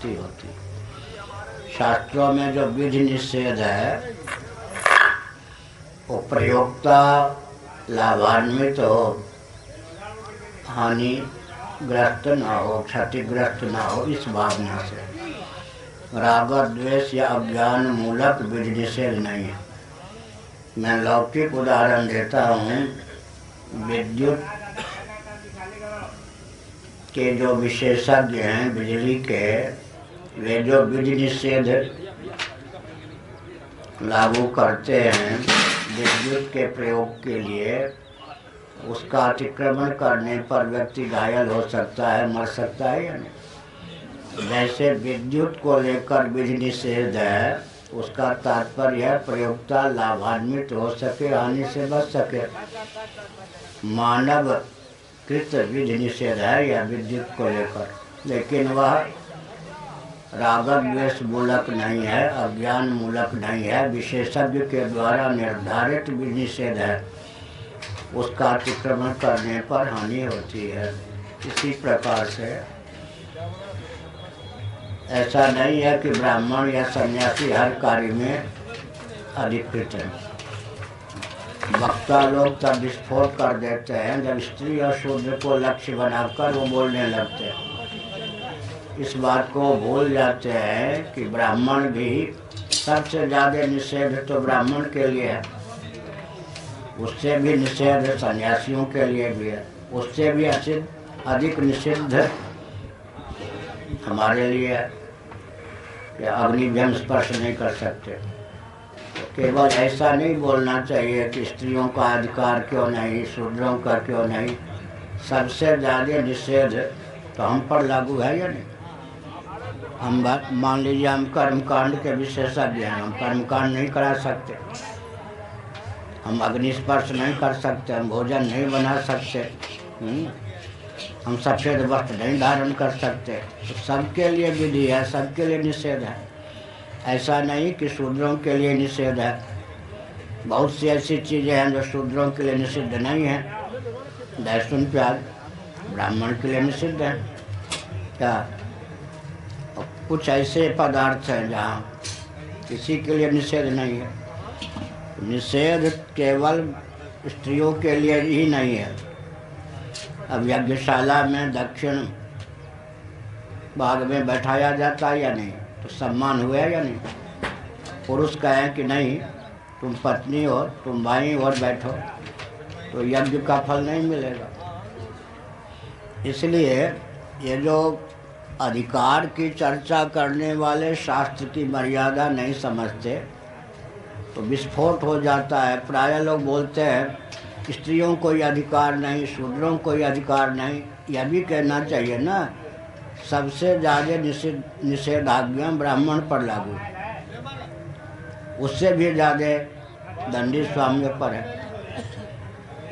मुक्ति होती है। शास्त्रों में जो विधि निषेध है वो प्रयोक्ता लाभान्वित हो, हानिग्रस्त ना हो, क्षतिग्रस्त ना हो, इस भावना से। राग द्वेष या अज्ञान मूलक विधि निषेध नहीं है। मैं लौकिक उदाहरण देता हूँ। विद्युत के जो विशेषज्ञ हैं बिजली के, वे जो विधि निषेध लागू करते हैं विद्युत के प्रयोग के लिए, उसका अतिक्रमण करने पर व्यक्ति घायल हो सकता है, मर सकता है या नहीं। जैसे विद्युत को लेकर विधि निषेध है, उसका तात्पर्य है प्रयोक्ता लाभान्वित हो सके, हानि से बच सके। मानव कृत विधि निषेध है या विद्युत को लेकर, लेकिन वह राग द्वेष मूलक नहीं है, अज्ञान मूलक नहीं है, विशेषज्ञ के द्वारा निर्धारित विधि निषेध है। उसका अतिक्रमण करने पर हानि होती है। इसी प्रकार से ऐसा नहीं है कि ब्राह्मण या सन्यासी हर कार्य में अधिकृत है। वक्ता लोग तब विस्फोट कर देते हैं जब स्त्री और शूद्र को लक्ष्य बनाकर वो बोलने लगते हैं। इस बात को भूल जाते हैं कि ब्राह्मण भी, सबसे ज़्यादा निषेध तो ब्राह्मण के लिए है, उससे भी निषेध सन्यासियों के लिए भी है, उससे भी अधिक निषिद्ध हमारे लिए है कि अग्नि भी हम स्पर्श नहीं कर सकते। केवल ऐसा नहीं बोलना चाहिए कि स्त्रियों का अधिकार क्यों नहीं, शूद्रों का क्यों नहीं। सबसे ज़्यादा निषेध तो हम पर लागू है या नहीं। हम मान लीजिए हम कर्मकांड के विशेषज्ञ हैं, हम कर्मकांड नहीं करा सकते, हम अग्नि स्पर्श नहीं कर सकते, हम भोजन नहीं बना सकते, हम सफ़ेद वस्त्र नहीं धारण कर सकते। तो सबके लिए विधि है, सबके लिए निषेध है। ऐसा नहीं कि शूद्रों के लिए निषेध है। बहुत सी ऐसी चीज़ें हैं जो शूद्रों के लिए निषिद्ध नहीं है। लहसुन प्याज ब्राह्मण के लिए निषिद्ध है क्या? कुछ ऐसे पदार्थ हैं जहाँ किसी के लिए निषेध नहीं है। निषेध केवल स्त्रियों के लिए ही नहीं है। अब यज्ञशाला में दक्षिण भाग में बैठाया जाता है या नहीं, तो सम्मान हुआ या नहीं। पुरुष कहें कि नहीं, तुम पत्नी हो, तुम भाई और बैठो, तो यज्ञ का फल नहीं मिलेगा। इसलिए ये जो अधिकार की चर्चा करने वाले शास्त्र की मर्यादा नहीं समझते तो विस्फोट हो जाता है। प्रायः लोग बोलते हैं स्त्रियों को अधिकार नहीं, शूद्रों को अधिकार नहीं। यह भी कहना चाहिए ना, सबसे ज़्यादा निषेधाज्ञा ब्राह्मण पर लागू, उससे भी ज़्यादा दंडी स्वामियों पर है,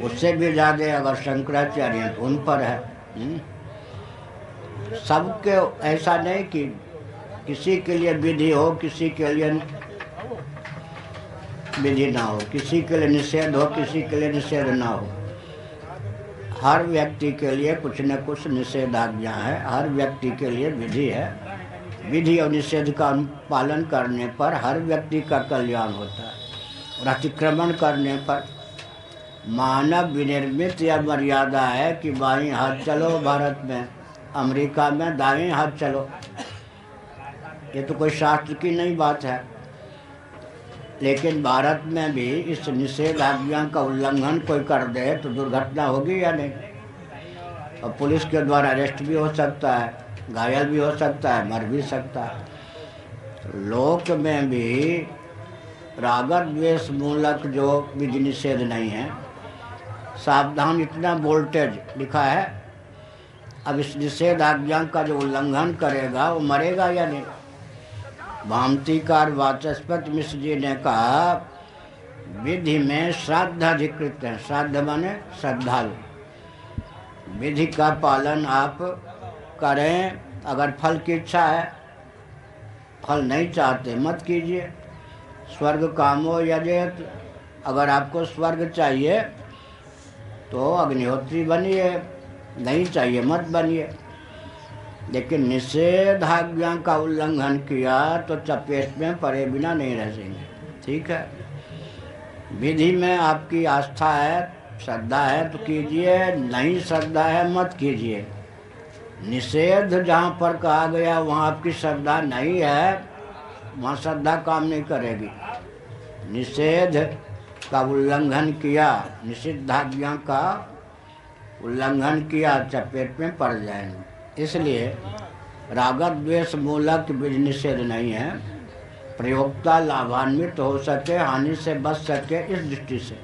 उससे भी ज़्यादा अगर शंकराचार्य उन पर है। सबके ऐसा नहीं कि किसी के लिए विधि हो, किसी के लिए विधि ना हो, किसी के लिए निषेध हो, किसी के लिए निषेध ना हो। हर व्यक्ति के लिए कुछ न कुछ निषेधाज्ञा है, हर व्यक्ति के लिए विधि है। विधि और निषेध का पालन करने पर हर व्यक्ति का कल्याण होता है, और अतिक्रमण करने पर मानव विनिर्मित यह मर्यादा है कि बाईं हाथ चलो भारत में, अमेरिका में दाएं हाथ चलो। ये तो कोई शास्त्र की नहीं बात है, लेकिन भारत में भी इस निषेधाज्ञा का उल्लंघन कोई कर दे तो दुर्घटना होगी या नहीं। और पुलिस के द्वारा अरेस्ट भी हो सकता है, घायल भी हो सकता है, मर भी सकता है। तो लोक में भी राग द्वेष मूलक जो विधि निषेध नहीं है, सावधान इतना वोल्टेज लिखा है। अब इस निषेधाज्ञा का जो उल्लंघन करेगा वो मरेगा या नहीं। भामतीकार वाचस्पति मिश्र जी ने कहा विधि में श्राद्ध अधिकृत है। श्राद्ध माने श्रद्धालु। विधि का पालन आप करें, अगर फल की इच्छा है, फल नहीं चाहते मत कीजिए। स्वर्ग कामो यजेत, अगर आपको स्वर्ग चाहिए तो अग्निहोत्री बनिए, नहीं चाहिए मत बनिए। लेकिन निषेधाज्ञा का उल्लंघन किया तो चपेट में पड़े बिना नहीं रह सकेंगे। ठीक है, विधि में आपकी आस्था है, श्रद्धा है तो कीजिए, नहीं श्रद्धा है मत कीजिए। निषेध जहाँ पर कहा गया वहाँ आपकी श्रद्धा नहीं है, वहाँ श्रद्धा काम नहीं करेगी। निषेध का उल्लंघन किया, निषिद्धाज्ञा का उल्लंघन किया, चपेट में पड़ जाएंगे। इसलिए राग द्वेष मूलक विधि निषेध नहीं है, प्रयोक्ता लाभान्वित हो सके, हानि से बच सके, इस दृष्टि से।